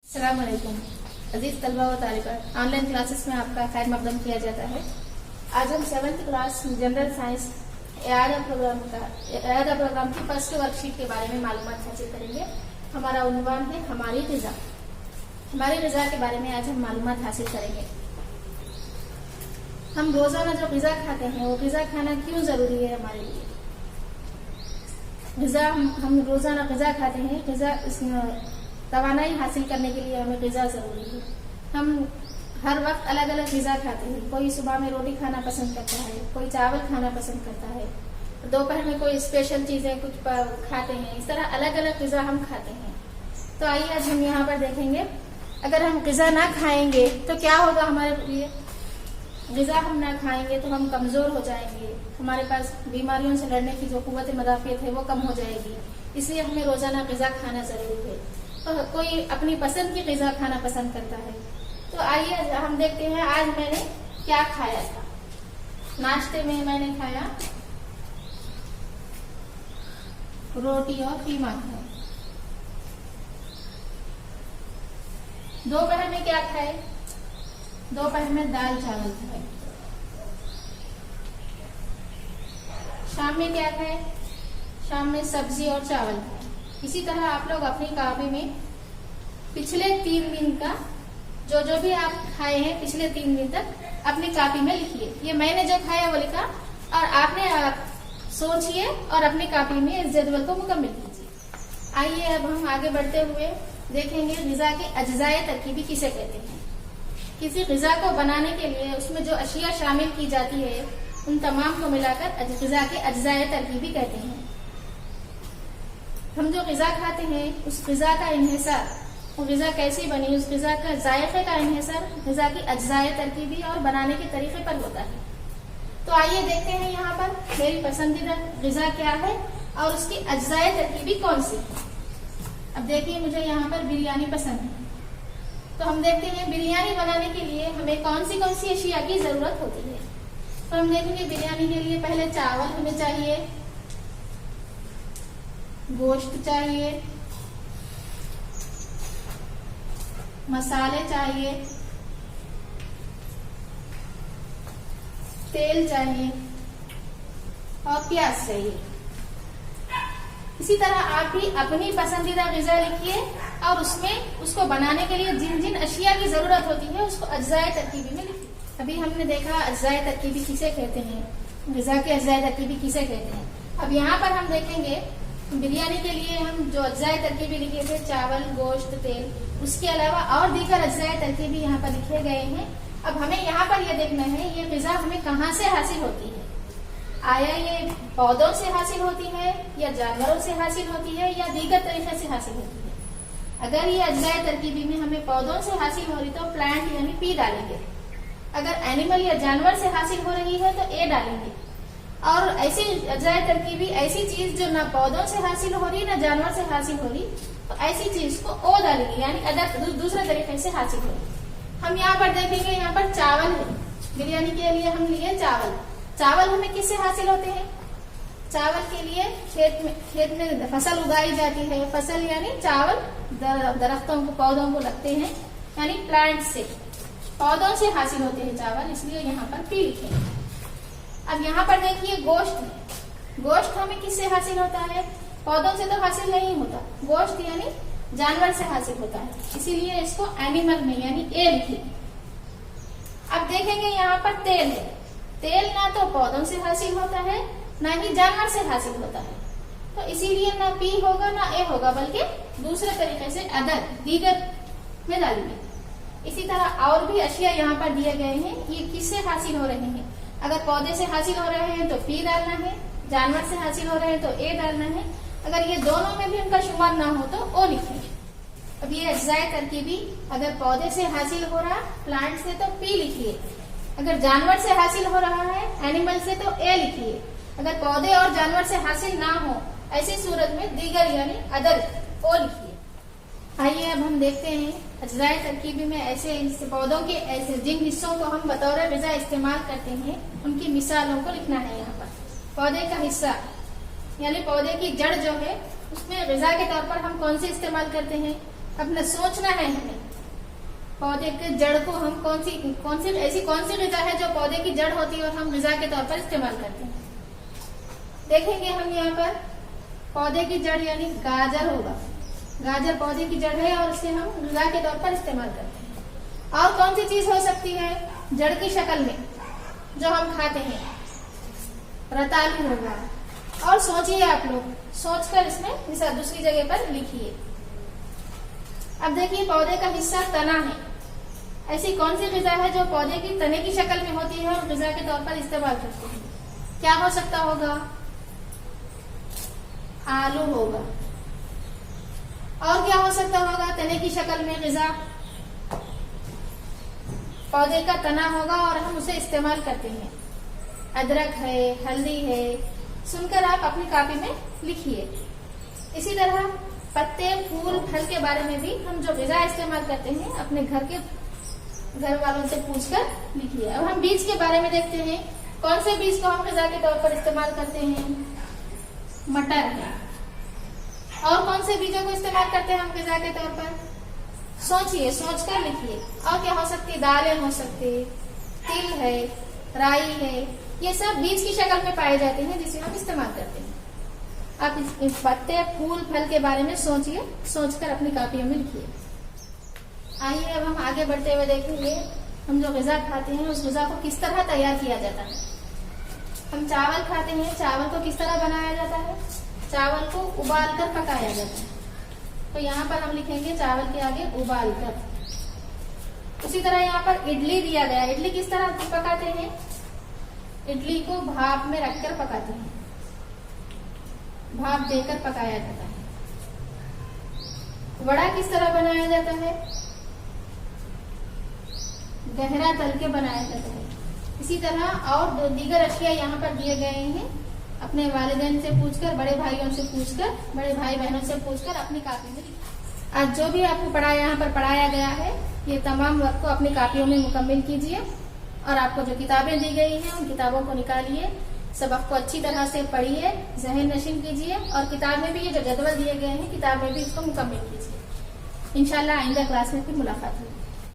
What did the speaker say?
अस्सलाम वालेकुम अजीज तलबा व तालिबात, ऑनलाइन क्लासेस में आपका खैर मकदम किया जाता है। आज हम 7th क्लास जनरल साइंस एआडा प्रोग्राम की फर्स्ट वर्कशीट के बारे में मालूमात हासिल करेंगे। हमारा उन्वान है हमारी ग़िज़ा। हमारी ग़िज़ा के बारे में आज हम मालूमात हासिल करेंगे। हम रोजाना जो ग़िज़ा खाते हैं वो ग़िज़ा खाना क्यों जरूरी है हमारे लिए। ग़िज़ा हम रोजाना ग़िज़ा खाते हैं, ग़िज़ा तवानाई हासिल करने के लिए हमें ग़िज़ा जरूरी है। हम हर वक्त अलग अलग ग़िज़ा खाते हैं। कोई सुबह में रोटी खाना पसंद करता है, कोई चावल खाना पसंद करता है, दोपहर में कोई स्पेशल चीजें कुछ खाते हैं। इस तरह अलग अलग ग़िज़ा हम खाते हैं। तो आइए आज हम यहाँ पर देखेंगे, अगर हम ग़िज़ा ना खाएंगे तो क्या होगा हमारे लिए। ग़िज़ा हम ना खाएंगे तो हम कमजोर हो जाएंगे, हमारे पास बीमारियों से लड़ने की जो कुव्वत मदाफ़ियत है वो कम हो जाएगी। इसलिए हमें रोजाना ग़िज़ा खाना जरूरी है। तो कोई अपनी पसंद की ग़िज़ा खाना पसंद करता है। तो आइए हम देखते हैं आज मैंने क्या खाया था। नाश्ते में मैंने खाया रोटी और कीमा खाया। दोपहर में क्या खाए, दोपहर में दाल चावल खाए। शाम में क्या खाए, शाम में सब्जी और चावल खाए। इसी तरह आप लोग अपनी कॉपी में पिछले 3 दिन का जो भी आप खाए हैं पिछले 3 दिन तक अपनी कॉपी में लिखिए। ये मैंने जो खाया वो लिखा और आपने सोचिए और अपनी कॉपी में इस जदवल को मुकम्मल कीजिए। आइए अब हम आगे बढ़ते हुए देखेंगे ग़िज़ा के अज्जाए तरकीबी किसे कहते हैं। किसी ग़िज़ा को बनाने के लिए उसमें जो अशिया शामिल की जाती है उन तमाम को मिलाकर ग़िज़ा के अज्जाए तरकीबी कहते हैं। हम जो ग़िज़ा खाते हैं उस ग़िज़ा का इन्हिसार, वो ग़िज़ा कैसी बनी, उस ग़िज़ा का जायके का इन्हिसार ग़िज़ा की अज्जाए तरकीबी और बनाने के तरीके पर होता है। तो आइए देखते हैं यहाँ पर मेरी पसंदीदा ग़िज़ा क्या है और उसकी अज्जाए तरकीबी कौन सी है। अब देखिए मुझे यहाँ पर बिरयानी पसंद है। तो हम देखते हैं बिरयानी बनाने के लिए हमें कौन सी अशिया की जरूरत होती है। तो हम देखेंगे बिरयानी के लिए पहले चावल हमें चाहिए, गोश्त चाहिए, मसाले चाहिए, तेल चाहिए और प्याज चाहिए। इसी तरह आप भी अपनी पसंदीदा ग़िज़ा लिखिए और उसमें उसको बनाने के लिए जिन जिन अशिया की जरूरत होती है उसको अज्जाए तरकीबी में लिखिए। अभी हमने देखा अज्जाए तरकीबी किसे कहते हैं, ग़िज़ा के अज्जाए तरकीबी किसे कहते हैं। अब यहाँ पर हम देखेंगे बिरयानी के लिए हम जो अज्जाए तरकीबी लिखे थे चावल, गोश्त, तेल, उसके अलावा और दीगर अज्जाए तरकीबी यहाँ पर लिखे गए हैं। अब हमें यहाँ पर यह देखना है ये ग़िज़ा हमें कहाँ से हासिल होती है। आया ये पौधों से हासिल होती है या जानवरों से हासिल होती है या दीगर तरीके से हासिल होती है। अगर ये अज्जाए तरकीबी में हमें पौधों से हासिल हो रही तो प्लांट यानी पी डालेंगे। अगर एनिमल या जानवर से हासिल हो रही है तो ए डालेंगे। और ऐसी अज्जाए तरकीबी ऐसी चीज जो ना पौधों से हासिल हो रही ना जानवर से हासिल हो रही तो ऐसी चीज को ओ डालेंगे यानी अदर दूसरे तरीके से हासिल हो रही। हम यहाँ पर देखेंगे, यहाँ पर चावल है। बिरयानी के लिए हम लिए चावल। चावल हमें किससे हासिल होते हैं, चावल के लिए खेत में फसल उगाई जाती है। फसल यानी चावल दरख्तों को पौधों को लगते हैं यानी प्लांट से, पौधों से हासिल होते हैं चावल, इसलिए यहाँ पर पी लिखे। अब यहाँ पर देखिए गोश्त। गोश्त हमें किससे हासिल होता है, पौधों से तो हासिल नहीं होता, गोश्त यानी जानवर से हासिल होता है, इसीलिए इसको एनिमल में यानी ए लिखिए। अब देखेंगे यहाँ पर तेल है। तेल ना तो पौधों से हासिल होता है ना ही जानवर से हासिल होता है, तो इसीलिए ना पी होगा ना ए होगा, बल्कि दूसरे तरीके से अदर दीगर में डालेंगे। इसी तरह और भी अशिया यहाँ पर दिए गए हैं, ये किससे हासिल हो रहे हैं। अगर पौधे से हासिल हो रहे हैं तो पी डालना है, जानवर से हासिल हो रहे हैं तो ए डालना है। अगर ये दोनों में भी उनका शुमार ना हो तो ओ लिखिए। अब ये अज्जाए तरकीबी अगर पौधे से हासिल हो रहा प्लांट से तो पी लिखिए, अगर जानवर से हासिल हो रहा है एनिमल से तो ए लिखिए। अगर पौधे और जानवर से हासिल ना हो ऐसी सूरत में दीगर यानी अदर ओ लिखिए। आइए अब हम देखते हैं अज्जाए तरकीबी में ऐसे पौधों के ऐसे जिन हिस्सों को हम बतौर ग़िज़ा इस्तेमाल करते हैं उनकी मिसालों को लिखना है। यहाँ पर पौधे का हिस्सा यानी पौधे की जड़ जो है उसमें ग़िज़ा के तौर पर हम कौन से इस्तेमाल करते हैं, अपना सोचना है हमें। पौधे के जड़ को हम कौन सी ऐसी ग़िज़ा है जो पौधे की जड़ होती है और हम ग़िज़ा के तौर पर इस्तेमाल करते हैं। देखेंगे हम यहाँ पर पौधे की जड़ यानी गाजर होगा। गाजर पौधे की जड़ है और उसे हम ग़िज़ा के तौर पर इस्तेमाल करते हैं। और कौन सी चीज हो सकती है जड़ की शक्ल में जो हम खाते हैं? रतालू होगा। और सोचिए आप लोग, सोचकर इसमें दूसरी जगह पर लिखिए। अब देखिए पौधे का हिस्सा तना है। ऐसी कौन सी ग़िज़ा है जो पौधे की तने की शक्ल में होती है और ग़िज़ा के तौर पर इस्तेमाल करते हैं? क्या हो सकता होगा? आलू होगा। और क्या हो सकता होगा तने की शक्ल में ग़िज़ा? पौधे का तना होगा और हम उसे इस्तेमाल करते हैं। अदरक है, हल्दी है। सुनकर आप अपनी कॉपी में लिखिए। इसी तरह पत्ते, फूल, फल के बारे में भी हम जो ग़िज़ा इस्तेमाल करते हैं अपने घर वालों से पूछकर लिखिए। अब हम बीज के बारे में देखते हैं। कौन से बीज को हम ग़िज़ा के तौर पर इस्तेमाल करते हैं? मटर है। और कौन से बीजों को इस्तेमाल करते हैं हम ग़िज़ा के तौर पर? सोचिए, सोचकर लिखिए। और क्या हो सकती है? दालें हो सकती, तिल है, राई है। ये सब बीज की शक्ल में पाए जाते हैं जिसे हम इस्तेमाल करते हैं। आप इस पत्ते, फूल, फल के बारे में सोचिए, सोचकर अपनी कॉपियों में लिखिए। आइए अब हम आगे बढ़ते हुए देखेंगे हम जो ग़िज़ा खाते हैं उस ग़िज़ा को किस तरह तैयार किया जाता है। हम चावल खाते हैं, चावल को किस तरह बनाया जाता है? चावल को उबाल कर पकाया जाता है। तो यहाँ पर हम लिखेंगे चावल के आगे उबाल कर। उसी तरह यहाँ पर इडली दिया गया। इडली किस तरह पकाते हैं? इडली को भाप में रखकर पकाते हैं, भाप देकर पकाया जाता है। वड़ा किस तरह बनाया जाता है? गहरा तल के बनाया जाता है। इसी तरह और दीगर अशिया यहाँ पर दिए गए हैं। अपने वालिदैन से पूछकर, बड़े भाइयों से पूछकर, बड़े भाई बहनों से पूछकर अपनी कॉपी में लिखिए। आज जो भी आपको यहाँ पर पढ़ाया गया है ये तमाम वर्क को अपनी कॉपियों में मुकम्मल कीजिए और आपको जो किताबें दी गई हैं उन किताबों को निकालिए, सबक को अच्छी तरह से पढ़िए, ज़हन नशीन कीजिए और किताब में भी ये जो जदवल दिए गए हैं किताब में भी इसको मुकम्मल कीजिए। इंशाल्लाह आइंदा क्लास में फिर मुलाकात होगी।